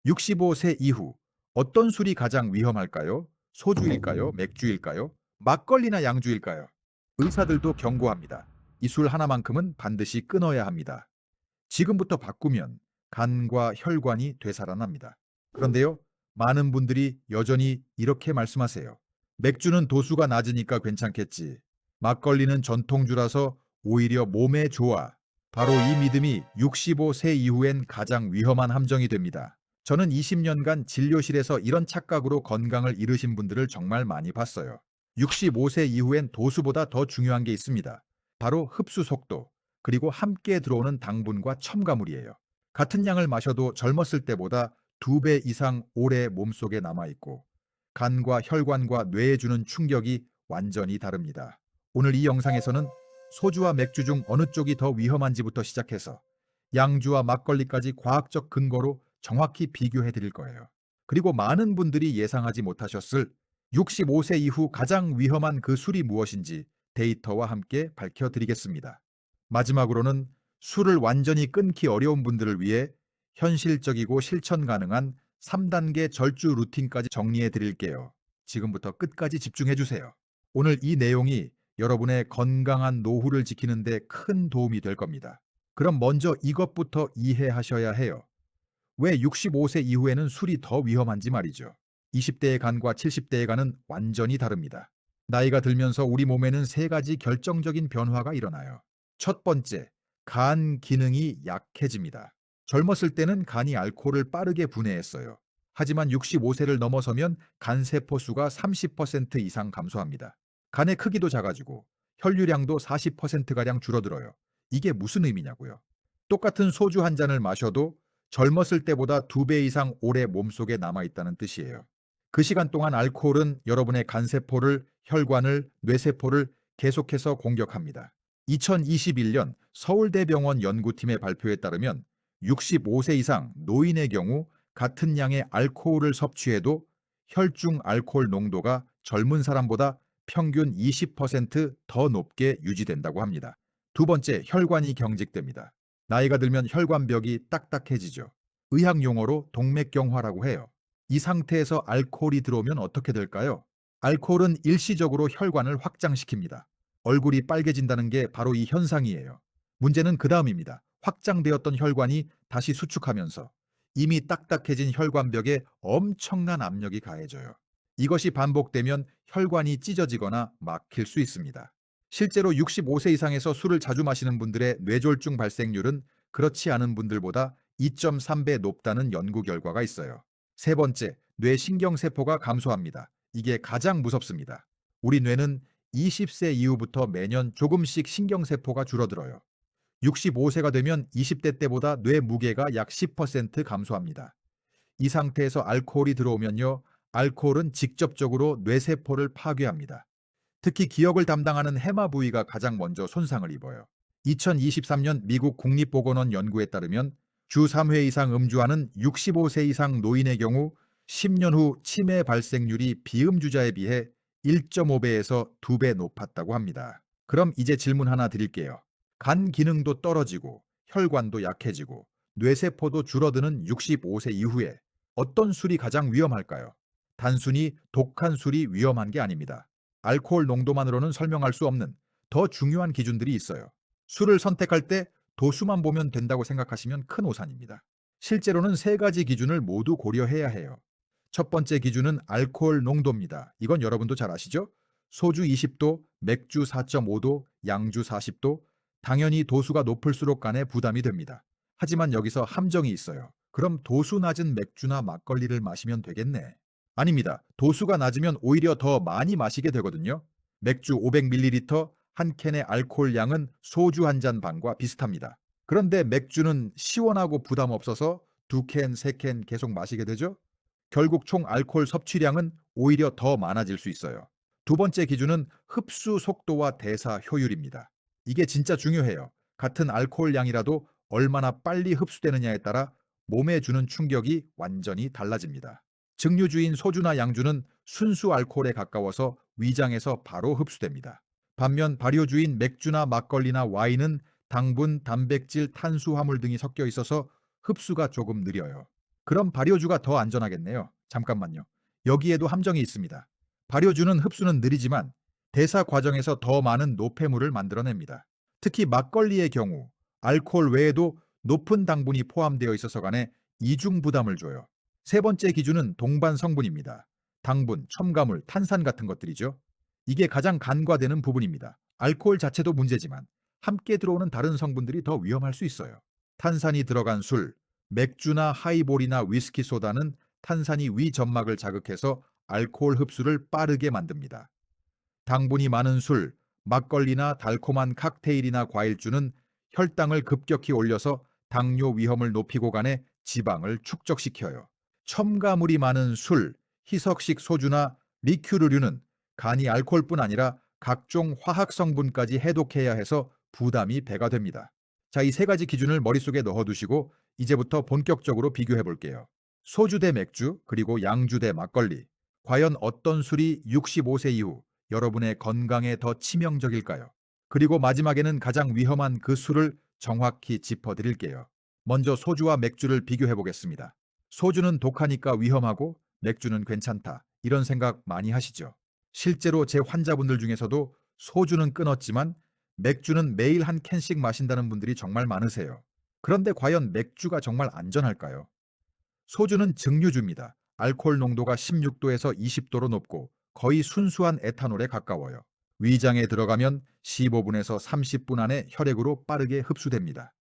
65세 이후 어떤 술이 가장 위험할까요? 소주일까요? 맥주일까요? 막걸리나 양주일까요? 의사들도 경고합니다. 이 술 하나만큼은 반드시 끊어야 합니다. 지금부터 바꾸면 간과 혈관이 되살아납니다. 그런데요, 많은 분들이 여전히 이렇게 말씀하세요. 맥주는 도수가 낮으니까 괜찮겠지. 막걸리는 전통주라서 오히려 몸에 좋아. 바로 이 믿음이 65세 이후엔 가장 위험한 함정이 됩니다. 저는 20년간 진료실에서 이런 착각으로 건강을 잃으신 분들을 정말 많이 봤어요. 65세 이후엔 도수보다 더 중요한 게 있습니다. 바로 흡수 속도, 그리고 함께 들어오는 당분과 첨가물이에요. 같은 양을 마셔도 젊었을 때보다 2배 이상 오래 몸속에 남아있고 간과 혈관과 뇌에 주는 충격이 완전히 다릅니다. 오늘 이 영상에서는 소주와 맥주 중 어느 쪽이 더 위험한지부터 시작해서 양주와 막걸리까지 과학적 근거로 정확히 비교해 드릴 거예요. 그리고 많은 분들이 예상하지 못하셨을 65세 이후 가장 위험한 그 술이 무엇인지 데이터와 함께 밝혀드리겠습니다. 마지막으로는 술을 완전히 끊기 어려운 분들을 위해 현실적이고 실천 가능한 3단계 절주 루틴까지 정리해 드릴게요. 지금부터 끝까지 집중해 주세요. 오늘 이 내용이 여러분의 건강한 노후를 지키는 데 큰 도움이 될 겁니다. 그럼 먼저 이것부터 이해하셔야 해요. 왜 65세 이후에는 술이 더 위험한지 말이죠. 20대의 간과 70대의 간은 완전히 다릅니다. 나이가 들면서 우리 몸에는 세 가지 결정적인 변화가 일어나요. 첫 번째, 간 기능이 약해집니다. 젊었을 때는 간이 알코올을 빠르게 분해했어요. 하지만 65세를 넘어서면 간 세포 수가 30% 이상 감소합니다. 간의 크기도 작아지고 혈류량도 40%가량 줄어들어요. 이게 무슨 의미냐고요? 똑같은 소주 한 잔을 마셔도 젊었을 때보다 2배 이상 오래 몸속에 남아있다는 뜻이에요. 그 시간 동안 알코올은 여러분의 간세포를, 혈관을, 뇌세포를 계속해서 공격합니다. 2021년 서울대병원 연구팀의 발표에 따르면 65세 이상 노인의 경우 같은 양의 알코올을 섭취해도 혈중 알코올 농도가 젊은 사람보다 평균 20%더 높게 유지된다고 합니다. 두 번째, 혈관이 경직됩니다. 나이가 들면 혈관벽이 딱딱해지죠. 의학 용어로 동맥경화라고 해요. 이 상태에서 알코올이 들어오면 어떻게 될까요? 알코올은 일시적으로 혈관을 확장시킵니다. 얼굴이 빨개진다는 게 바로 이 현상이에요. 문제는 그 다음입니다. 확장되었던 혈관이 다시 수축하면서 이미 딱딱해진 혈관벽에 엄청난 압력이 가해져요. 이것이 반복되면 혈관이 찢어지거나 막힐 수 있습니다. 실제로 65세 이상에서 술을 자주 마시는 분들의 뇌졸중 발생률은 그렇지 않은 분들보다 2.3배 높다는 연구 결과가 있어요. 세 번째, 뇌신경세포가 감소합니다. 이게 가장 무섭습니다. 우리 뇌는 20세 이후부터 매년 조금씩 신경세포가 줄어들어요. 65세가 되면 20대 때보다 뇌 무게가 약 10% 감소합니다. 이 상태에서 알코올이 들어오면요, 알코올은 직접적으로 뇌세포를 파괴합니다. 특히 기억을 담당하는 해마 부위가 가장 먼저 손상을 입어요. 2023년 미국 국립보건원 연구에 따르면 주 3회 이상 음주하는 65세 이상 노인의 경우 10년 후 치매 발생률이 비음주자에 비해 1.5배에서 2배 높았다고 합니다. 그럼 이제 질문 하나 드릴게요. 간 기능도 떨어지고 혈관도 약해지고 뇌세포도 줄어드는 65세 이후에 어떤 술이 가장 위험할까요? 단순히 독한 술이 위험한 게 아닙니다. 알코올 농도만으로는 설명할 수 없는 더 중요한 기준들이 있어요. 술을 선택할 때 도수만 보면 된다고 생각하시면 큰 오산입니다. 실제로는 세 가지 기준을 모두 고려해야 해요. 첫 번째 기준은 알코올 농도입니다. 이건 여러분도 잘 아시죠? 소주 20도, 맥주 4.5도, 양주 40도. 당연히 도수가 높을수록 간에 부담이 됩니다. 하지만 여기서 함정이 있어요. 그럼 도수 낮은 맥주나 막걸리를 마시면 되겠네. 아닙니다. 도수가 낮으면 오히려 더 많이 마시게 되거든요. 맥주 500ml 한 캔의 알코올 양은 소주 한 잔 반과 비슷합니다. 그런데 맥주는 시원하고 부담 없어서 2캔, 3캔 계속 마시게 되죠. 결국 총 알코올 섭취량은 오히려 더 많아질 수 있어요. 두 번째 기준은 흡수 속도와 대사 효율입니다. 이게 진짜 중요해요. 같은 알코올 양이라도 얼마나 빨리 흡수되느냐에 따라 몸에 주는 충격이 완전히 달라집니다. 증류주인 소주나 양주는 순수 알코올에 가까워서 위장에서 바로 흡수됩니다. 반면 발효주인 맥주나 막걸리나 와인은 당분, 단백질, 탄수화물 등이 섞여 있어서 흡수가 조금 느려요. 그럼 발효주가 더 안전하겠네요. 잠깐만요. 여기에도 함정이 있습니다. 발효주는 흡수는 느리지만 대사 과정에서 더 많은 노폐물을 만들어냅니다. 특히 막걸리의 경우 알코올 외에도 높은 당분이 포함되어 있어서 간에 이중 부담을 줘요. 세 번째 기준은 동반 성분입니다. 당분, 첨가물, 탄산 같은 것들이죠. 이게 가장 간과되는 부분입니다. 알코올 자체도 문제지만 함께 들어오는 다른 성분들이 더 위험할 수 있어요. 탄산이 들어간 술, 맥주나 하이볼이나 위스키 소다는 탄산이 위 점막을 자극해서 알코올 흡수를 빠르게 만듭니다. 당분이 많은 술, 막걸리나 달콤한 칵테일이나 과일주는 혈당을 급격히 올려서 당뇨 위험을 높이고 간에 지방을 축적시켜요. 첨가물이 많은 술, 희석식 소주나 리큐르류는 간이 알코올뿐 아니라 각종 화학 성분까지 해독해야 해서 부담이 배가 됩니다. 자, 이 세 가지 기준을 머릿속에 넣어두시고 이제부터 본격적으로 비교해 볼게요. 소주 대 맥주, 그리고 양주 대 막걸리. 과연 어떤 술이 65세 이후 여러분의 건강에 더 치명적일까요? 그리고 마지막에는 가장 위험한 그 술을 정확히 짚어드릴게요. 먼저 소주와 맥주를 비교해 보겠습니다. 소주는 독하니까 위험하고 맥주는 괜찮다. 이런 생각 많이 하시죠? 실제로 제 환자분들 중에서도 소주는 끊었지만 맥주는 매일 한 캔씩 마신다는 분들이 정말 많으세요. 그런데 과연 맥주가 정말 안전할까요? 소주는 증류주입니다. 알코올 농도가 16도에서 20도로 높고 거의 순수한 에탄올에 가까워요. 위장에 들어가면 15분에서 30분 안에 혈액으로 빠르게 흡수됩니다.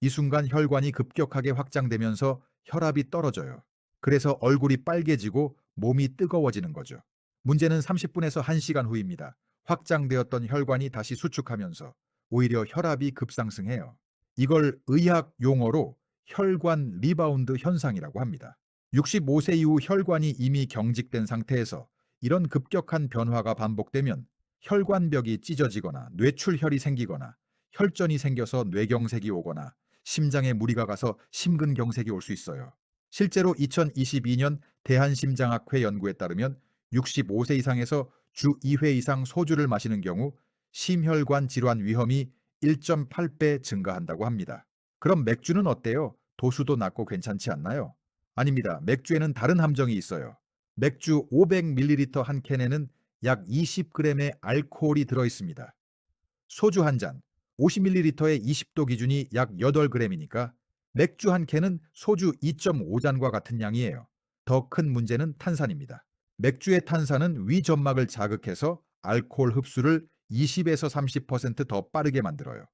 이 순간 혈관이 급격하게 확장되면서 혈압이 떨어져요. 그래서 얼굴이 빨개지고 몸이 뜨거워지는 거죠. 문제는 30분에서 1시간 후입니다. 확장되었던 혈관이 다시 수축하면서 오히려 혈압이 급상승해요. 이걸 의학 용어로 혈관 리바운드 현상이라고 합니다. 65세 이후 혈관이 이미 경직된 상태에서 이런 급격한 변화가 반복되면 혈관벽이 찢어지거나 뇌출혈이 생기거나 혈전이 생겨서 뇌경색이 오거나 심장에 무리가 가서 심근경색이 올 수 있어요. 실제로 2022년 대한심장학회 연구에 따르면 65세 이상에서 주 2회 이상 소주를 마시는 경우 심혈관 질환 위험이 1.8배 증가한다고 합니다. 그럼 맥주는 어때요? 도수도 낮고 괜찮지 않나요? 아닙니다. 맥주에는 다른 함정이 있어요. 맥주 500ml 한 캔에는 약 20g의 알코올이 들어 있습니다. 소주 한 잔, 50ml의 20도 기준이 약 8g이니까 맥주 한 캔은 소주 2.5잔과 같은 양이에요. 더 큰 문제는 탄산입니다. 맥주의 탄산은 위 점막을 자극해서 알코올 흡수를 20에서 30%더 빠르게 만들어요.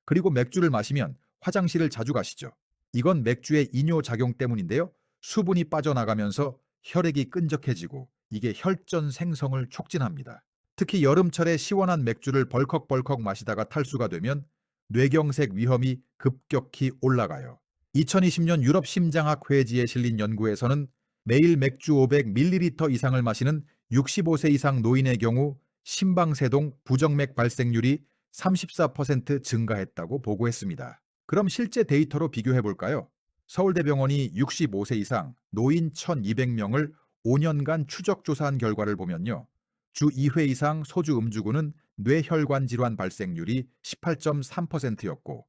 그리고 맥주를 마시면 화장실을 자주 가시죠. 이건 맥주의 이뇨 작용 때문인데요. 수분이 빠져나가면서 혈액이 끈적해지고 이게 혈전 생성을 촉진합니다. 특히 여름철에 시원한 맥주를 벌컥벌컥 마시다가 탈수가 되면 뇌경색 위험이 급격히 올라가요. 2020년 유럽 심장학 회지에 실린 연구에서는 매일 맥주 500ml 이상을 마시는 65세 이상 노인의 경우 심방세동 부정맥 발생률이 34% 증가했다고 보고했습니다. 그럼 실제 데이터로 비교해 볼까요? 서울대병원이 65세 이상 노인 1,200명을 5년간 추적 조사한 결과를 보면요. 주 2회 이상 소주 음주군은 뇌혈관 질환 발생률이 18.3%였고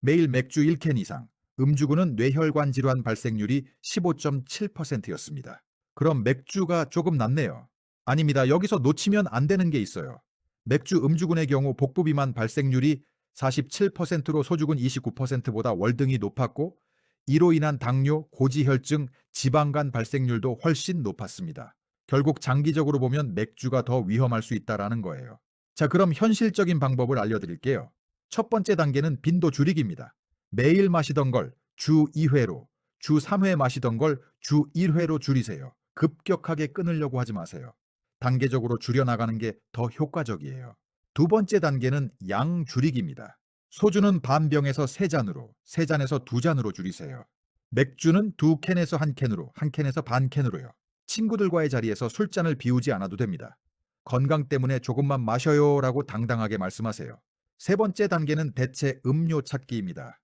매일 맥주 1캔 이상 음주군은 뇌혈관 질환 발생률이 15.7%였습니다. 그럼 맥주가 조금 낫네요. 아닙니다. 여기서 놓치면 안 되는 게 있어요. 맥주 음주군의 경우 복부 비만 발생률이 47%로 소주군 29%보다 월등히 높았고 이로 인한 당뇨, 고지혈증, 지방간 발생률도 훨씬 높았습니다. 결국 장기적으로 보면 맥주가 더 위험할 수 있다라는 거예요. 자, 그럼 현실적인 방법을 알려드릴게요. 첫 번째 단계는 빈도 줄이기입니다. 매일 마시던 걸 주 2회로, 주 3회 마시던 걸 주 1회로 줄이세요. 급격하게 끊으려고 하지 마세요. 단계적으로 줄여나가는 게 더 효과적이에요. 두 번째 단계는 양 줄이기입니다. 소주는 반 병에서 세 잔으로, 세 잔에서 두 잔으로 줄이세요. 맥주는 두 캔에서 한 캔으로, 한 캔에서 반 캔으로요. 친구들과의 자리에서 술잔을 비우지 않아도 됩니다. 건강 때문에 조금만 마셔요라고 당당하게 말씀하세요. 세 번째 단계는 대체 음료 찾기입니다.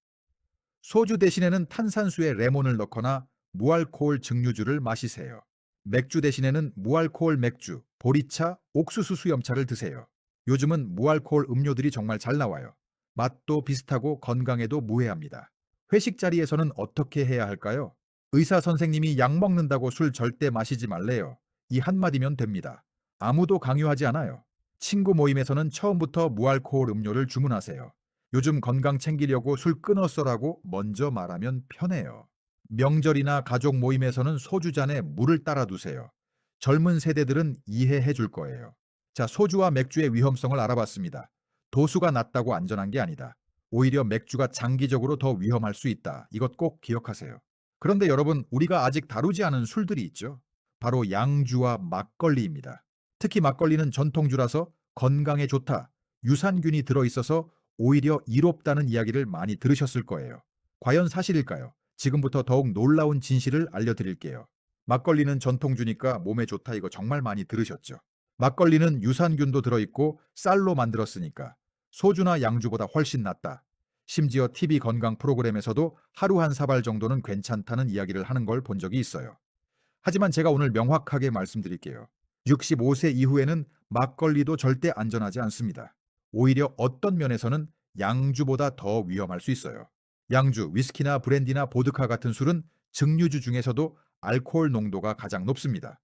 소주 대신에는 탄산수에 레몬을 넣거나 무알코올 증류주를 마시세요. 맥주 대신에는 무알코올 맥주, 보리차, 옥수수 수염차를 드세요. 요즘은 무알코올 음료들이 정말 잘 나와요. 맛도 비슷하고 건강에도 무해합니다. 회식 자리에서는 어떻게 해야 할까요? 의사 선생님이 약 먹는다고 술 절대 마시지 말래요. 이 한마디면 됩니다. 아무도 강요하지 않아요. 친구 모임에서는 처음부터 무알코올 음료를 주문하세요. 요즘 건강 챙기려고 술 끊었어라고 먼저 말하면 편해요. 명절이나 가족 모임에서는 소주 잔에 물을 따라 두세요. 젊은 세대들은 이해해 줄 거예요. 자, 소주와 맥주의 위험성을 알아봤습니다. 도수가 낮다고 안전한 게 아니다. 오히려 맥주가 장기적으로 더 위험할 수 있다. 이것 꼭 기억하세요. 그런데 여러분, 우리가 아직 다루지 않은 술들이 있죠. 바로 양주와 막걸리입니다. 특히 막걸리는 전통주라서 건강에 좋다, 유산균이 들어있어서 오히려 이롭다는 이야기를 많이 들으셨을 거예요. 과연 사실일까요? 지금부터 더욱 놀라운 진실을 알려드릴게요. 막걸리는 전통주니까 몸에 좋다, 이거 정말 많이 들으셨죠? 막걸리는 유산균도 들어있고 쌀로 만들었으니까 소주나 양주보다 훨씬 낫다. 심지어 TV 건강 프로그램에서도 하루 한 사발 정도는 괜찮다는 이야기를 하는 걸 본 적이 있어요. 하지만 제가 오늘 명확하게 말씀드릴게요. 65세 이후에는 막걸리도 절대 안전하지 않습니다. 오히려 어떤 면에서는 양주보다 더 위험할 수 있어요. 양주, 위스키나 브랜디나 보드카 같은 술은 증류주 중에서도 알코올 농도가 가장 높습니다.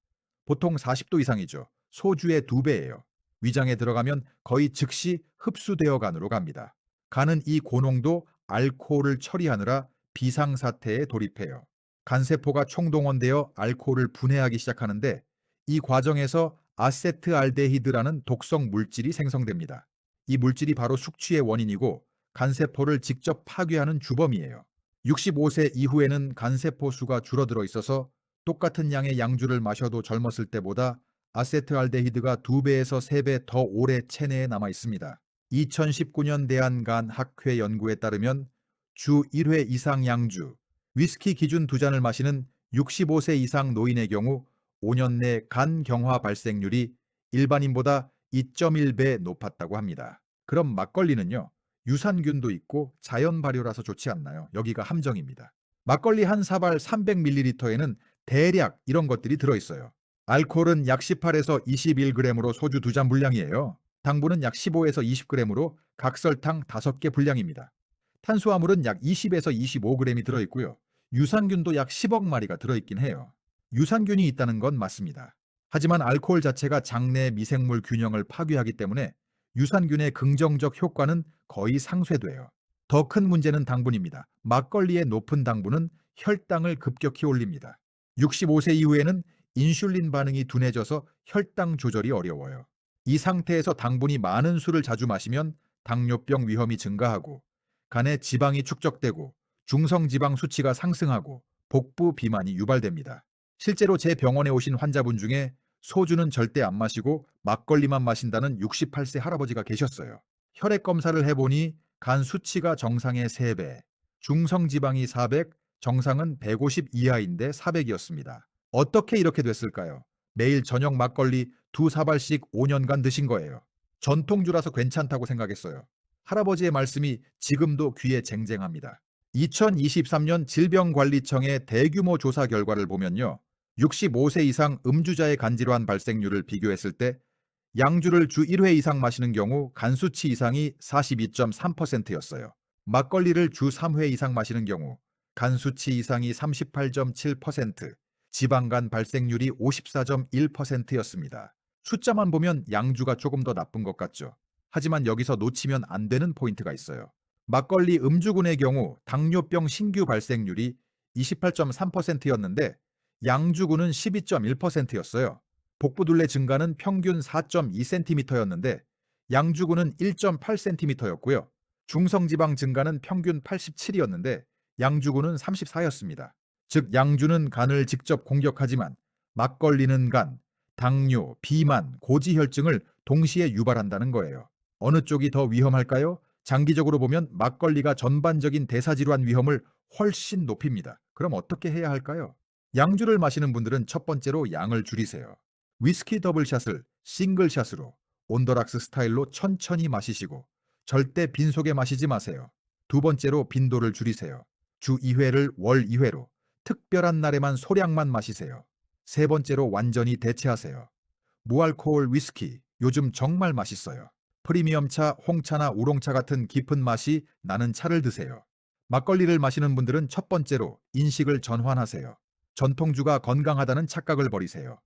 보통 40도 이상이죠. 소주의 2배예요. 위장에 들어가면 거의 즉시 흡수되어 간으로 갑니다. 간은 이 고농도 알코올을 처리하느라 비상사태에 돌입해요. 간세포가 총동원되어 알코올을 분해하기 시작하는데 이 과정에서 아세트알데히드라는 독성 물질이 생성됩니다. 이 물질이 바로 숙취의 원인이고 간세포를 직접 파괴하는 주범이에요. 65세 이후에는 간세포 수가 줄어들어 있어서 똑같은 양의 양주를 마셔도 젊었을 때보다 아세트알데히드가 2배에서 3배 더 오래 체내에 남아 있습니다. 2019년 대한간학회 연구에 따르면 주 1회 이상 양주, 위스키 기준 2잔을 마시는 65세 이상 노인의 경우 5년 내 간 경화 발생률이 일반인보다 2.1배 높았다고 합니다. 그럼 막걸리는요? 유산균도 있고 자연 발효라서 좋지 않나요? 여기가 함정입니다. 막걸리 한 사발 300ml에는 대략 이런 것들이 들어있어요. 알코올은 약 18에서 21g으로 소주 2잔 분량이에요. 당분은 약 15에서 20g으로 각설탕 5개 분량입니다. 탄수화물은 약 20에서 25g이 들어있고요. 유산균도 약 10억 마리가 들어있긴 해요. 유산균이 있다는 건 맞습니다. 하지만 알코올 자체가 장내 미생물 균형을 파괴하기 때문에 유산균의 긍정적 효과는 거의 상쇄돼요. 더 큰 문제는 당분입니다. 막걸리의 높은 당분은 혈당을 급격히 올립니다. 65세 이후에는 인슐린 반응이 둔해져서 혈당 조절이 어려워요. 이 상태에서 당분이 많은 술을 자주 마시면 당뇨병 위험이 증가하고 간에 지방이 축적되고 중성지방 수치가 상승하고 복부 비만이 유발됩니다. 실제로 제 병원에 오신 환자분 중에 소주는 절대 안 마시고 막걸리만 마신다는 68세 할아버지가 계셨어요. 혈액 검사를 해보니 간 수치가 정상의 3배, 중성지방이 400, 정상은 150 이하인데 400이었습니다. 어떻게 이렇게 됐을까요? 매일 저녁 막걸리 2사발씩 5년간 드신 거예요. 전통주라서 괜찮다고 생각했어요. 할아버지의 말씀이 지금도 귀에 쟁쟁합니다. 2023년 질병관리청의 대규모 조사 결과를 보면요. 65세 이상 음주자의 간질환 발생률을 비교했을 때 양주를 주 1회 이상 마시는 경우 간 수치 이상이 42.3%였어요. 막걸리를 주 3회 이상 마시는 경우 간 수치 이상이 38.7%, 지방간 발생률이 54.1%였습니다. 숫자만 보면 양주가 조금 더 나쁜 것 같죠. 하지만 여기서 놓치면 안 되는 포인트가 있어요. 막걸리 음주군의 경우 당뇨병 신규 발생률이 28.3%였는데 양주군은 12.1%였어요. 복부둘레 증가는 평균 4.2cm였는데 양주군은 1.8cm였고요. 중성지방 증가는 평균 87이었는데 양주군은 34였습니다. 즉 양주는 간을 직접 공격하지만 막걸리는 간, 당뇨, 비만, 고지혈증을 동시에 유발한다는 거예요. 어느 쪽이 더 위험할까요? 장기적으로 보면 막걸리가 전반적인 대사질환 위험을 훨씬 높입니다. 그럼 어떻게 해야 할까요? 양주를 마시는 분들은 첫 번째로 양을 줄이세요. 위스키 더블샷을 싱글샷으로 온더락스 스타일로 천천히 마시시고 절대 빈속에 마시지 마세요. 두 번째로 빈도를 줄이세요. 주 2회를 월 2회로 특별한 날에만 소량만 마시세요. 세 번째로 완전히 대체하세요. 무알코올 위스키 요즘 정말 맛있어요. 프리미엄차, 홍차나 우롱차 같은 깊은 맛이 나는 차를 드세요. 막걸리를 마시는 분들은 첫 번째로 인식을 전환하세요. 전통주가 건강하다는 착각을 버리세요.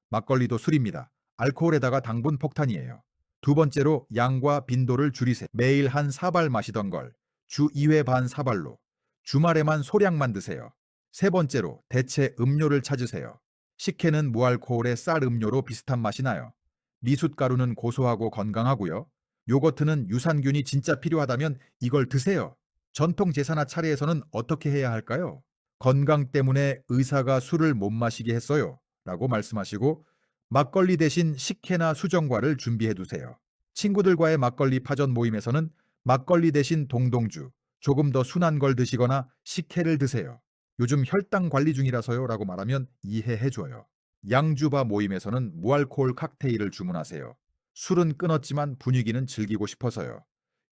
막걸리도 술입니다. 알코올에다가 당분 폭탄이에요. 두 번째로 양과 빈도를 줄이세요. 매일 한 사발 마시던 걸 주 2회 반 사발로, 주말에만 소량만 드세요. 세 번째로 대체 음료를 찾으세요. 식혜는 무알코올의 쌀 음료로 비슷한 맛이 나요. 미숫가루는 고소하고 건강하고요. 요거트는 유산균이 진짜 필요하다면 이걸 드세요. 전통 제사나 차례에서는 어떻게 해야 할까요? 건강 때문에 의사가 술을 못 마시게 했어요. 라고 말씀하시고 막걸리 대신 식혜나 수정과를 준비해 두세요. 친구들과의 막걸리 파전 모임에서는 막걸리 대신 동동주, 조금 더 순한 걸 드시거나 식혜를 드세요. 요즘 혈당 관리 중이라서요. 라고 말하면 이해해 줘요. 양주바 모임에서는 무알코올 칵테일을 주문하세요. 술은 끊었지만 분위기는 즐기고 싶어서요.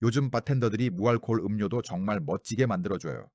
요즘 바텐더들이 무알코올 음료도 정말 멋지게 만들어줘요.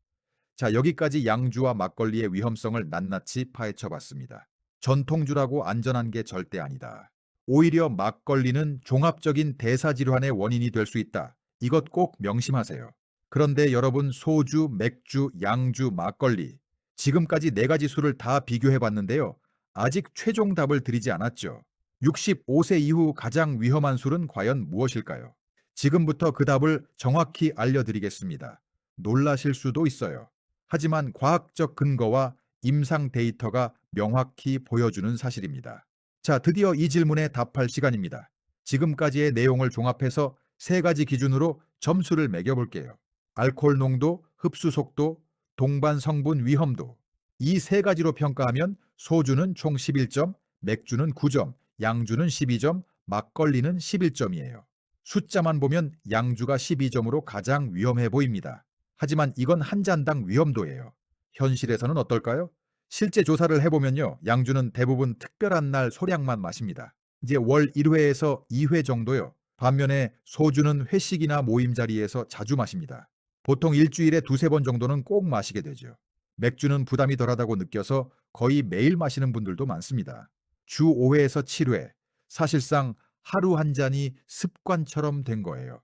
자, 여기까지 양주와 막걸리의 위험성을 낱낱이 파헤쳐 봤습니다. 전통주라고 안전한 게 절대 아니다. 오히려 막걸리는 종합적인 대사질환의 원인이 될 수 있다. 이것 꼭 명심하세요. 그런데 여러분, 소주, 맥주, 양주, 막걸리. 지금까지 네 가지 술을 다 비교해 봤는데요. 아직 최종 답을 드리지 않았죠. 65세 이후 가장 위험한 술은 과연 무엇일까요? 지금부터 그 답을 정확히 알려드리겠습니다. 놀라실 수도 있어요. 하지만 과학적 근거와 임상 데이터가 명확히 보여주는 사실입니다. 자, 드디어 이 질문에 답할 시간입니다. 지금까지의 내용을 종합해서 세 가지 기준으로 점수를 매겨볼게요. 알코올 농도, 흡수 속도, 동반 성분 위험도. 이 세 가지로 평가하면 소주는 총 11점, 맥주는 9점, 양주는 12점, 막걸리는 11점이에요. 숫자만 보면 양주가 12점으로 가장 위험해 보입니다. 하지만 이건 한 잔당 위험도예요. 현실에서는 어떨까요? 실제 조사를 해보면요. 양주는 대부분 특별한 날 소량만 마십니다. 이제 월 1회에서 2회 정도요. 반면에 소주는 회식이나 모임 자리에서 자주 마십니다. 보통 일주일에 두세 번 정도는 꼭 마시게 되죠. 맥주는 부담이 덜하다고 느껴서 거의 매일 마시는 분들도 많습니다. 주 5회에서 7회. 사실상 하루 한 잔이 습관처럼 된 거예요.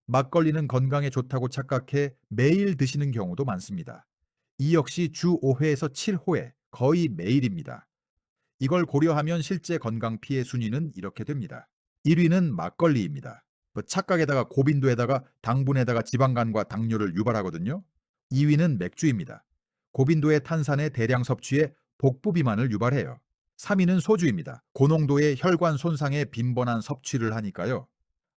막걸리는 건강에 좋다고 착각해 매일 드시는 경우도 많습니다. 이 역시 주 5회에서 7회, 거의 매일입니다. 이걸 고려하면 실제 건강 피해 순위는 이렇게 됩니다. 1위는 막걸리입니다. 착각에다가 고빈도에다가 당분에다가 지방간과 당뇨를 유발하거든요. 2위는 맥주입니다. 고빈도의 탄산의 대량 섭취에 복부 비만을 유발해요. 3위는 소주입니다. 고농도의 혈관 손상에 빈번한 섭취를 하니까요.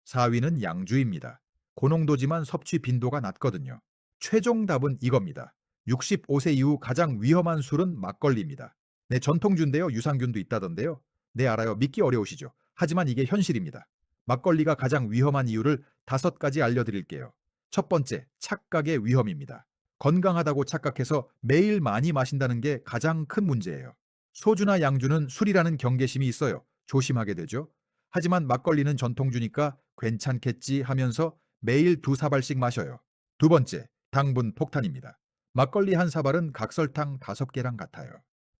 4위는 양주입니다. 고농도지만 섭취 빈도가 낮거든요. 최종 답은 이겁니다. 65세 이후 가장 위험한 술은 막걸리입니다. 네, 전통주인데요. 유산균도 있다던데요. 네, 알아요. 믿기 어려우시죠? 하지만 이게 현실입니다. 막걸리가 가장 위험한 이유를 5가지 알려드릴게요. 첫 번째, 착각의 위험입니다. 건강하다고 착각해서 매일 많이 마신다는 게 가장 큰 문제예요. 소주나 양주는 술이라는 경계심이 있어요. 조심하게 되죠. 하지만 막걸리는 전통주니까 괜찮겠지 하면서 매일 두 사발씩 마셔요. 두 번째, 당분 폭탄입니다. 막걸리 한 사발은 각설탕 5개랑 같아요.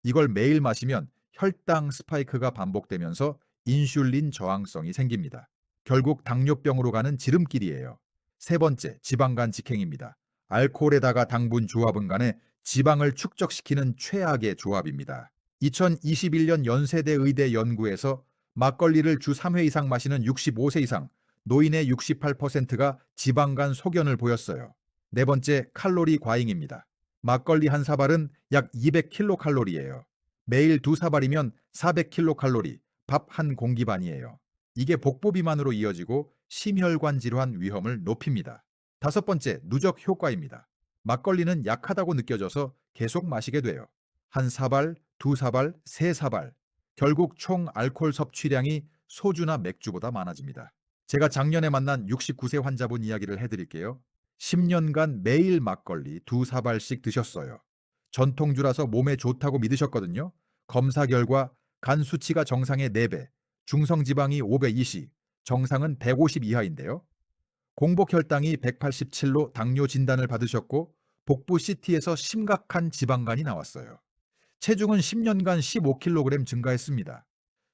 이걸 매일 마시면 혈당 스파이크가 반복되면서 인슐린 저항성이 생깁니다. 결국 당뇨병으로 가는 지름길이에요. 세 번째, 지방간 직행입니다. 알코올에다가 당분 조합은 간에 지방을 축적시키는 최악의 조합입니다. 2021년 연세대 의대 연구에서 막걸리를 주 3회 이상 마시는 65세 이상 노인의 68%가 지방간 소견을 보였어요. 네 번째, 칼로리 과잉입니다. 막걸리 한 사발은 약 200kcal예요. 매일 두 사발이면 400kcal, 밥 한 공기 반이에요. 이게 복부 비만으로 이어지고 심혈관 질환 위험을 높입니다. 다섯 번째, 누적 효과입니다. 막걸리는 약하다고 느껴져서 계속 마시게 돼요. 한 사발, 두 사발, 세 사발. 결국 총 알코올 섭취량이 소주나 맥주보다 많아집니다. 제가 작년에 만난 69세 환자분 이야기를 해드릴게요. 10년간 매일 막걸리 두 사발씩 드셨어요. 전통주라서 몸에 좋다고 믿으셨거든요. 검사 결과 간 수치가 정상의 4배, 중성지방이 520, 정상은 150 이하인데요. 공복 혈당이 187로 당뇨 진단을 받으셨고 복부 CT에서 심각한 지방간이 나왔어요. 체중은 10년간 15kg 증가했습니다.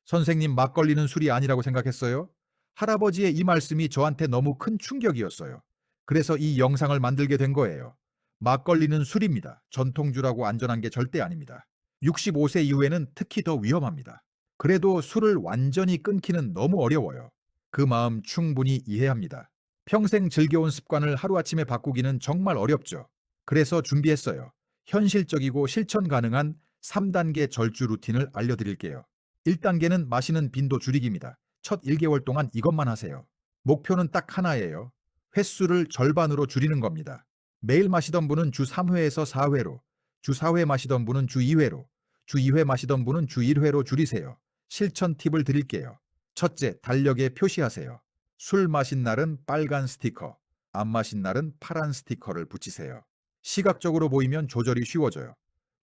선생님, 막걸리는 술이 아니라고 생각했어요? 할아버지의 이 말씀이 저한테 너무 큰 충격이었어요. 그래서 이 영상을 만들게 된 거예요. 막걸리는 술입니다. 전통주라고 안전한 게 절대 아닙니다. 65세 이후에는 특히 더 위험합니다. 그래도 술을 완전히 끊기는 너무 어려워요. 그 마음 충분히 이해합니다. 평생 즐겨온 습관을 하루아침에 바꾸기는 정말 어렵죠. 그래서 준비했어요. 현실적이고 실천 가능한 3단계 절주 루틴을 알려드릴게요. 1단계는 마시는 빈도 줄이기입니다. 첫 1개월 동안 이것만 하세요. 목표는 딱 하나예요. 횟수를 절반으로 줄이는 겁니다. 매일 마시던 분은 주 3회에서 4회로, 주 4회 마시던 분은 주 2회로, 주 2회 마시던 분은 주 1회로 줄이세요. 실천 팁을 드릴게요. 첫째, 달력에 표시하세요. 술 마신 날은 빨간 스티커, 안 마신 날은 파란 스티커를 붙이세요. 시각적으로 보이면 조절이 쉬워져요.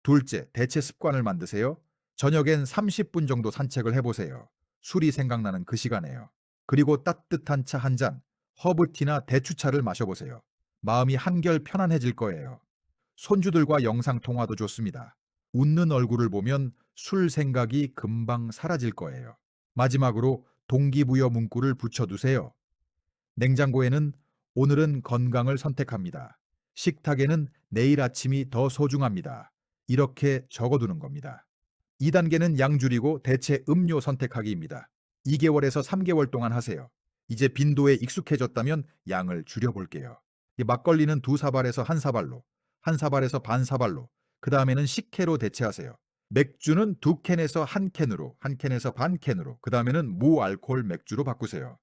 둘째, 대체 습관을 만드세요. 저녁엔 30분 정도 산책을 해보세요. 술이 생각나는 그 시간에요. 그리고 따뜻한 차 한 잔, 허브티나 대추차를 마셔보세요. 마음이 한결 편안해질 거예요. 손주들과 영상통화도 좋습니다. 웃는 얼굴을 보면 술 생각이 금방 사라질 거예요. 마지막으로 동기부여 문구를 붙여두세요. 냉장고에는 오늘은 건강을 선택합니다. 식탁에는 내일 아침이 더 소중합니다. 이렇게 적어두는 겁니다. 2단계는 양 줄이고 대체 음료 선택하기입니다. 2개월에서 3개월 동안 하세요. 이제 빈도에 익숙해졌다면 양을 줄여볼게요. 이 막걸리는 두 사발에서 한 사발로, 한 사발에서 반 사발로, 그 다음에는 식혜로 대체하세요. 맥주는 두 캔에서 한 캔으로, 한 캔에서 반 캔으로, 그 다음에는 무알콜 맥주로 바꾸세요.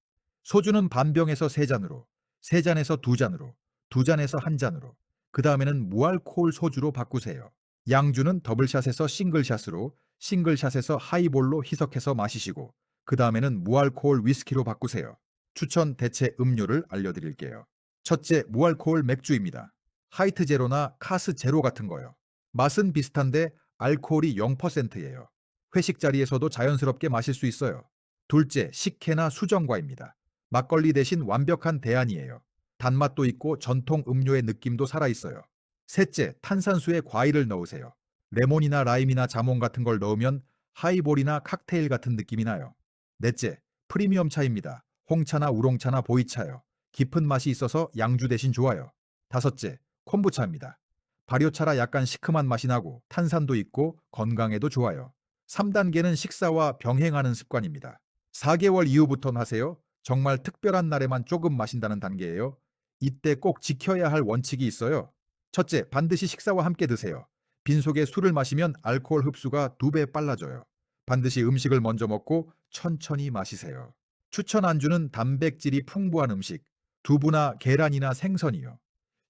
소주는 반 병에서 세 잔으로, 세 잔에서 두 잔으로, 두 잔에서 한 잔으로, 그 다음에는 무알콜 소주로 바꾸세요. 양주는 더블샷에서 싱글샷으로, 싱글샷에서 하이볼로 희석해서 마시시고, 그 다음에는 무알코올 위스키로 바꾸세요. 추천 대체 음료를 알려드릴게요. 첫째, 무알코올 맥주입니다. 하이트 제로나 카스 제로 같은 거요. 맛은 비슷한데 알코올이 0%예요. 회식 자리에서도 자연스럽게 마실 수 있어요. 둘째, 식혜나 수정과입니다. 막걸리 대신 완벽한 대안이에요. 단맛도 있고 전통 음료의 느낌도 살아있어요. 셋째, 탄산수에 과일을 넣으세요. 레몬이나 라임이나 자몽 같은 걸 넣으면 하이볼이나 칵테일 같은 느낌이 나요. 넷째, 프리미엄 차입니다. 홍차나 우롱차나 보이차요. 깊은 맛이 있어서 양주 대신 좋아요. 다섯째, 콤부차입니다. 발효차라 약간 시큼한 맛이 나고 탄산도 있고 건강에도 좋아요. 3단계는 식사와 병행하는 습관입니다. 4개월 이후부터는 하세요. 정말 특별한 날에만 조금 마신다는 단계예요. 이때 꼭 지켜야 할 원칙이 있어요. 첫째, 반드시 식사와 함께 드세요. 빈속에 술을 마시면 알코올 흡수가 2배 빨라져요. 반드시 음식을 먼저 먹고 천천히 마시세요. 추천 안주는 단백질이 풍부한 음식, 두부나 계란이나 생선이요.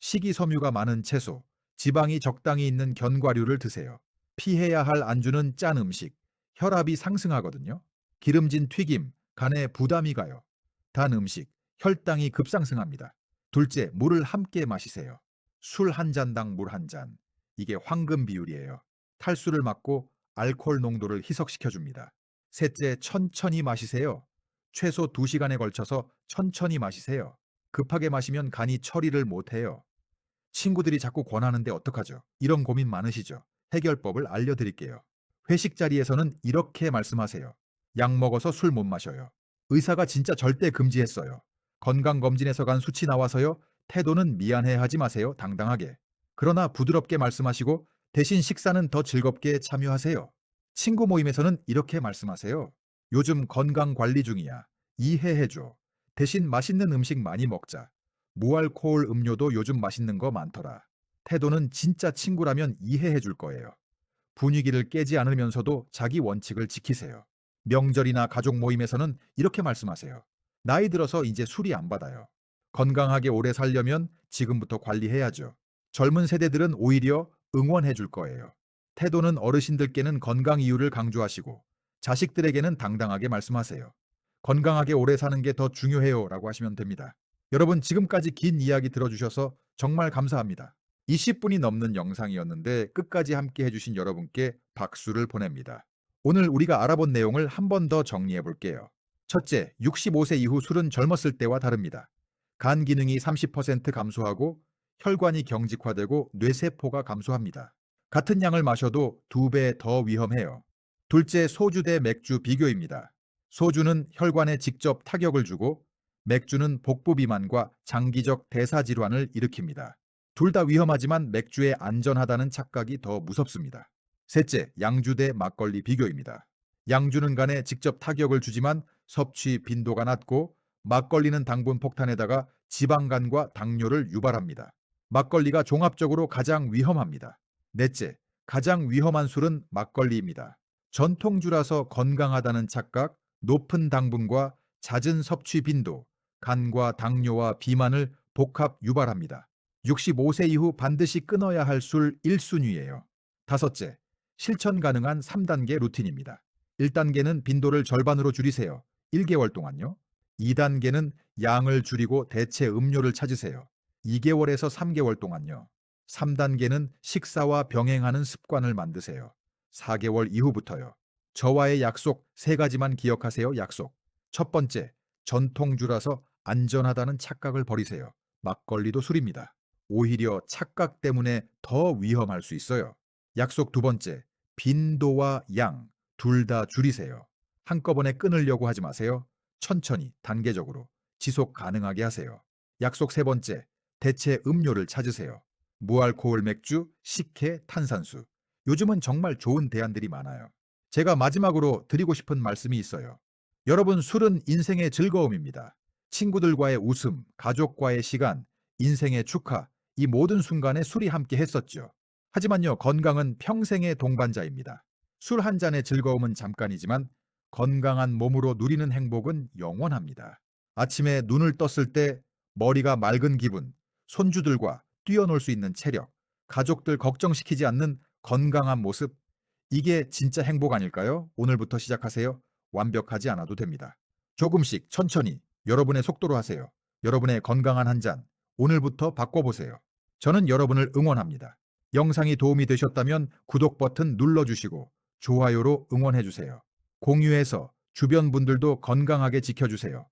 식이섬유가 많은 채소, 지방이 적당히 있는 견과류를 드세요. 피해야 할 안주는 짠 음식, 혈압이 상승하거든요. 기름진 튀김, 간에 부담이 가요. 단 음식, 혈당이 급상승합니다. 둘째, 물을 함께 마시세요. 술 한 잔당 물 한 잔. 이게 황금 비율이에요. 탈수를 막고 알코올 농도를 희석시켜줍니다. 셋째, 천천히 마시세요. 최소 2시간에 걸쳐서 천천히 마시세요. 급하게 마시면 간이 처리를 못해요. 친구들이 자꾸 권하는데 어떡하죠? 이런 고민 많으시죠? 해결법을 알려드릴게요. 회식 자리에서는 이렇게 말씀하세요. 약 먹어서 술 못 마셔요. 의사가 진짜 절대 금지했어요. 건강검진에서 간 수치 나와서요. 태도는 미안해 하지 마세요. 당당하게. 그러나 부드럽게 말씀하시고 대신 식사는 더 즐겁게 참여하세요. 친구 모임에서는 이렇게 말씀하세요. 요즘 건강 관리 중이야. 이해해줘. 대신 맛있는 음식 많이 먹자. 무알코올 음료도 요즘 맛있는 거 많더라. 태도는 진짜 친구라면 이해해 줄 거예요. 분위기를 깨지 않으면서도 자기 원칙을 지키세요. 명절이나 가족 모임에서는 이렇게 말씀하세요. 나이 들어서 이제 술이 안 받아요. 건강하게 오래 살려면 지금부터 관리해야죠. 젊은 세대들은 오히려 응원해 줄 거예요. 태도는 어르신들께는 건강 이유를 강조하시고 자식들에게는 당당하게 말씀하세요. 건강하게 오래 사는 게 더 중요해요 라고 하시면 됩니다. 여러분 지금까지 긴 이야기 들어주셔서 정말 감사합니다. 20분이 넘는 영상이었는데 끝까지 함께 해주신 여러분께 박수를 보냅니다. 오늘 우리가 알아본 내용을 한 번 더 정리해 볼게요. 첫째, 65세 이후 술은 젊었을 때와 다릅니다. 간 기능이 30% 감소하고 혈관이 경직화되고 뇌세포가 감소합니다. 같은 양을 마셔도 2배 더 위험해요. 둘째, 소주 대 맥주 비교입니다. 소주는 혈관에 직접 타격을 주고 맥주는 복부 비만과 장기적 대사질환을 일으킵니다. 둘 다 위험하지만 맥주에 안전하다는 착각이 더 무섭습니다. 셋째, 양주 대 막걸리 비교입니다. 양주는 간에 직접 타격을 주지만 섭취 빈도가 낮고 막걸리는 당분 폭탄에다가 지방간과 당뇨를 유발합니다. 막걸리가 종합적으로 가장 위험합니다. 넷째, 가장 위험한 술은 막걸리입니다. 전통주라서 건강하다는 착각, 높은 당분과 잦은 섭취 빈도, 간과 당뇨와 비만을 복합 유발합니다. 65세 이후 반드시 끊어야 할 술 1순위예요. 다섯째, 실천 가능한 3단계 루틴입니다. 1단계는 빈도를 절반으로 줄이세요. 1개월 동안요. 2단계는 양을 줄이고 대체 음료를 찾으세요. 2개월에서 3개월 동안요. 3단계는 식사와 병행하는 습관을 만드세요. 4개월 이후부터요. 저와의 약속 3가지만 기억하세요. 약속. 첫 번째, 전통주라서 안전하다는 착각을 버리세요. 막걸리도 술입니다. 오히려 착각 때문에 더 위험할 수 있어요. 약속 두 번째, 빈도와 양 둘 다 줄이세요. 한꺼번에 끊으려고 하지 마세요. 천천히, 단계적으로 지속 가능하게 하세요. 약속 세 번째, 대체 음료를 찾으세요. 무알코올 맥주, 식혜, 탄산수. 요즘은 정말 좋은 대안들이 많아요. 제가 마지막으로 드리고 싶은 말씀이 있어요. 여러분, 술은 인생의 즐거움입니다. 친구들과의 웃음, 가족과의 시간, 인생의 축하, 이 모든 순간에 술이 함께 했었죠. 하지만요, 건강은 평생의 동반자입니다. 술 한 잔의 즐거움은 잠깐이지만 건강한 몸으로 누리는 행복은 영원합니다. 아침에 눈을 떴을 때 머리가 맑은 기분, 손주들과 뛰어놀 수 있는 체력, 가족들 걱정시키지 않는 건강한 모습, 이게 진짜 행복 아닐까요? 오늘부터 시작하세요. 완벽하지 않아도 됩니다. 조금씩 천천히 여러분의 속도로 하세요. 여러분의 건강한 한 잔, 오늘부터 바꿔보세요. 저는 여러분을 응원합니다. 영상이 도움이 되셨다면 구독 버튼 눌러주시고 좋아요로 응원해주세요. 공유해서 주변 분들도 건강하게 지켜주세요.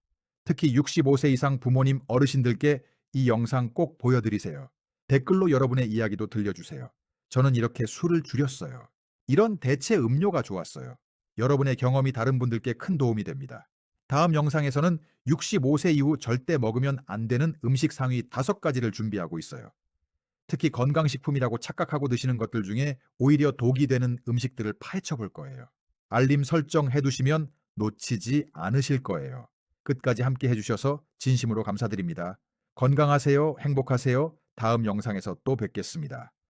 특히 65세 이상 부모님 어르신들께 이 영상 꼭 보여드리세요. 댓글로 여러분의 이야기도 들려주세요. 저는 이렇게 술을 줄였어요. 이런 대체 음료가 좋았어요. 여러분의 경험이 다른 분들께 큰 도움이 됩니다. 다음 영상에서는 65세 이후 절대 먹으면 안 되는 음식 상위 5가지를 준비하고 있어요. 특히 건강식품이라고 착각하고 드시는 것들 중에 오히려 독이 되는 음식들을 파헤쳐 볼 거예요. 알림 설정해 두시면 놓치지 않으실 거예요. 끝까지 함께 해주셔서 진심으로 감사드립니다. 건강하세요. 행복하세요. 다음 영상에서 또 뵙겠습니다.